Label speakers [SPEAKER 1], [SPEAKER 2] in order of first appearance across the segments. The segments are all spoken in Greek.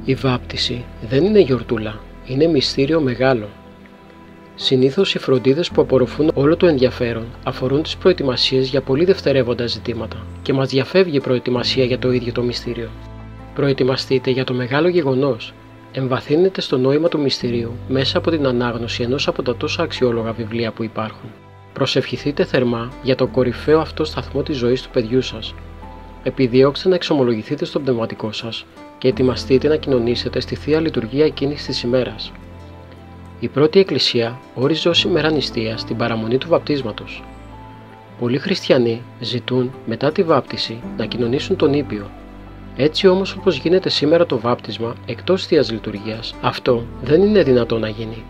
[SPEAKER 1] Η βάπτιση δεν είναι γιορτούλα, είναι μυστήριο μεγάλο. Συνήθως οι φροντίδες που απορροφούν όλο το ενδιαφέρον αφορούν τις προετοιμασίες για πολύ δευτερεύοντα ζητήματα και μας διαφεύγει η προετοιμασία για το ίδιο το μυστήριο. Προετοιμαστείτε για το μεγάλο γεγονός. Εμβαθύνετε στο νόημα του μυστηρίου μέσα από την ανάγνωση ενός από τα τόσα αξιόλογα βιβλία που υπάρχουν. Προσευχηθείτε θερμά για το κορυφαίο αυτό σταθμό της ζωής του παιδιού σας. Επιδιώξτε να εξομολογηθείτε στο πνευματικό σας και ετοιμαστείτε να κοινωνήσετε στη Θεία Λειτουργία εκείνης της ημέρας. Η πρώτη Εκκλησία όριζε ως ημέρα νηστείας την παραμονή του βαπτίσματος. Πολλοί χριστιανοί ζητούν μετά τη βάπτιση να κοινωνήσουν τον Ήπιο. Έτσι όμως, όπως γίνεται σήμερα το βάπτισμα εκτός Θείας Λειτουργίας, αυτό δεν είναι δυνατό να γίνει.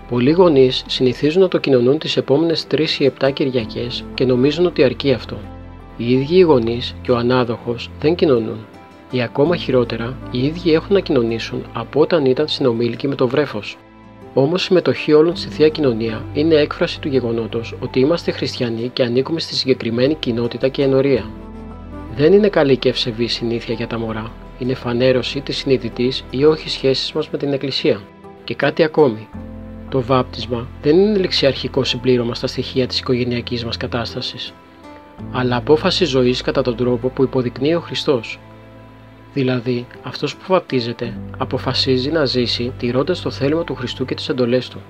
[SPEAKER 1] Πολλοί γονείς συνηθίζουν να το κοινωνούν τις επόμενες 3 ή 7 Κυριακές και νομίζουν ότι αρκεί αυτό. Οι ίδιοι οι γονείς και ο ανάδοχος δεν κοινωνούν. Ή ακόμα χειρότερα, οι ίδιοι έχουν να κοινωνήσουν από όταν ήταν συνομήλικοι με το βρέφος. Όμως η συμμετοχή όλων στη Θεία Κοινωνία είναι έκφραση του γεγονότος ότι είμαστε χριστιανοί και ανήκουμε στη συγκεκριμένη κοινότητα και ενορία. Δεν είναι καλή και ευσεβή συνήθεια για τα μωρά. Είναι φανέρωση της συνειδητής ή όχι σχέσης μας με την Εκκλησία. Και κάτι ακόμη. Το βάπτισμα δεν είναι ληξιαρχικό συμπλήρωμα στα στοιχεία της οικογενειακής μας κατάστασης, αλλά απόφαση ζωής κατά τον τρόπο που υποδεικνύει ο Χριστός. Δηλαδή, αυτός που βαπτίζεται αποφασίζει να ζήσει τηρώντας το θέλημα του Χριστού και τις εντολές του,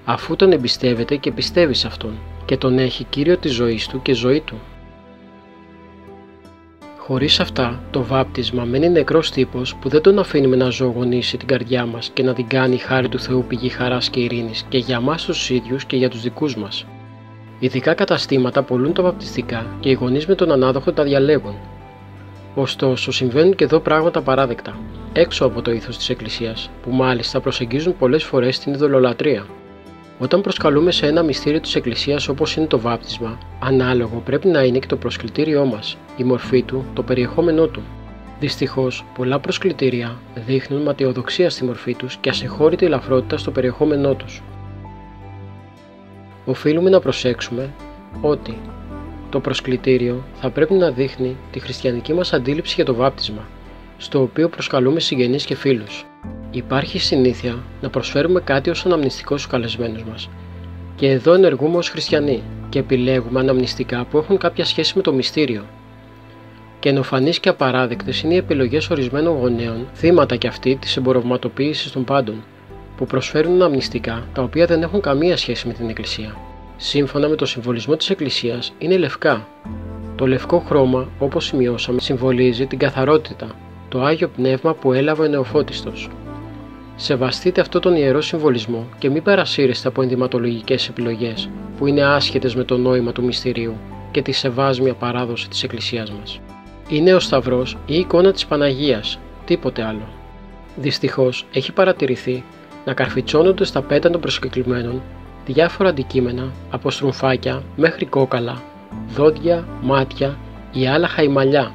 [SPEAKER 1] αφού τον εμπιστεύεται και πιστεύει σε Αυτόν και τον έχει κύριο της ζωής του και ζωή του. Χωρίς αυτά, το βάπτισμα μένει νεκρός τύπος που δεν τον αφήνουμε να ζωογονήσει την καρδιά μας και να την κάνει η χάρη του Θεού πηγή χαράς και ειρήνης και για μας τους ίδιους και για τους δικούς μας. Ειδικά καταστήματα πολλούν τα βαπτιστικά και οι γονείς με τον ανάδοχο τα διαλέγουν. Ωστόσο, συμβαίνουν και εδώ πράγματα παράδεκτα, έξω από το ήθος της Εκκλησίας, που μάλιστα προσεγγίζουν πολλές φορές την ειδωλολατρία. Όταν προσκαλούμε σε ένα μυστήριο της Εκκλησίας όπως είναι το βάπτισμα, ανάλογο πρέπει να είναι και το προσκλητήριό μας, η μορφή του, το περιεχόμενό του. Δυστυχώς, πολλά προσκλητήρια δείχνουν ματαιοδοξία στη μορφή τους και ασυγχώρητη ελαφρότητα στο περιεχόμενό τους. Οφείλουμε να προσέξουμε ότι το προσκλητήριο θα πρέπει να δείχνει τη χριστιανική μας αντίληψη για το βάπτισμα, στο οποίο προσκαλούμε συγγενείς και φίλους. Υπάρχει συνήθεια να προσφέρουμε κάτι ως αναμνηστικό στους καλεσμένους μας. Και εδώ ενεργούμε ως χριστιανοί και επιλέγουμε αναμνηστικά που έχουν κάποια σχέση με το μυστήριο. Καινοφανείς και απαράδεκτες είναι οι επιλογές ορισμένων γονέων, θύματα κι αυτοί της εμπορευματοποίησης των πάντων, που προσφέρουν αναμνηστικά τα οποία δεν έχουν καμία σχέση με την Εκκλησία. Σύμφωνα με το συμβολισμό της Εκκλησίας, είναι λευκά. Το λευκό χρώμα, όπως σημειώσαμε, συμβολίζει την καθαρότητα, το Άγιο Πνεύμα που έλαβε ο Νεοφώτιστος. Σεβαστείτε αυτό τον ιερό συμβολισμό και μην παρασύρεστε από ενδυματολογικές επιλογές που είναι άσχετες με το νόημα του μυστηρίου και τη σεβάσμια παράδοση της Εκκλησίας μας. Είναι ο Σταυρός ή η εικόνα της Παναγίας, τίποτε άλλο. Δυστυχώς έχει παρατηρηθεί να καρφιτσώνονται στα πέτα των προσκεκλημένων διάφορα αντικείμενα από στρουμφάκια μέχρι κόκαλα, δόντια, μάτια ή άλλα χαϊμαλιά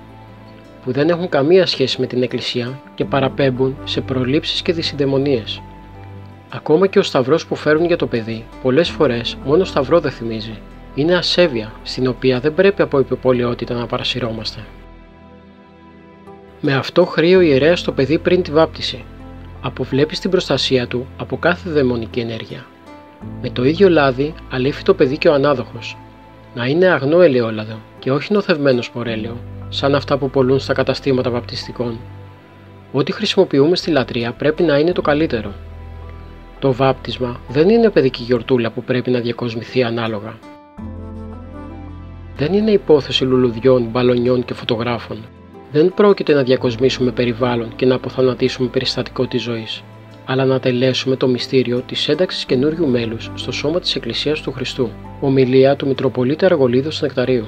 [SPEAKER 1] που δεν έχουν καμία σχέση με την Εκκλησία και παραπέμπουν σε προλήψεις και δυσυδαιμονίες. Ακόμα και ο σταυρός που φέρουν για το παιδί πολλές φορές μόνο σταυρό δεν θυμίζει. Είναι ασέβεια στην οποία δεν πρέπει από υπεπολαιότητα να παρασυρώμαστε. Με αυτό χρεεί ο ιερέας το παιδί πριν τη βάπτιση. Αποβλέπει στην προστασία του από κάθε δαιμονική ενέργεια. Με το ίδιο λάδι αλήφει το παιδί και ο ανάδοχος. Να είναι αγνό ελαιόλαδο και όχι νοθευμένο σπορέλαιο, σαν αυτά που πωλούν στα καταστήματα βαπτιστικών. Ό,τι χρησιμοποιούμε στη λατρεία πρέπει να είναι το καλύτερο. Το βάπτισμα δεν είναι παιδική γιορτούλα που πρέπει να διακοσμηθεί ανάλογα. Δεν είναι υπόθεση λουλουδιών, μπαλονιών και φωτογράφων. Δεν πρόκειται να διακοσμήσουμε περιβάλλον και να αποθανατήσουμε περιστατικό της ζωής, αλλά να τελέσουμε το μυστήριο της ένταξης καινούριου μέλους στο σώμα της Εκκλησίας του Χριστού. Ομιλία του Μητροπολίτη Αργολίδος Νεκταρίου.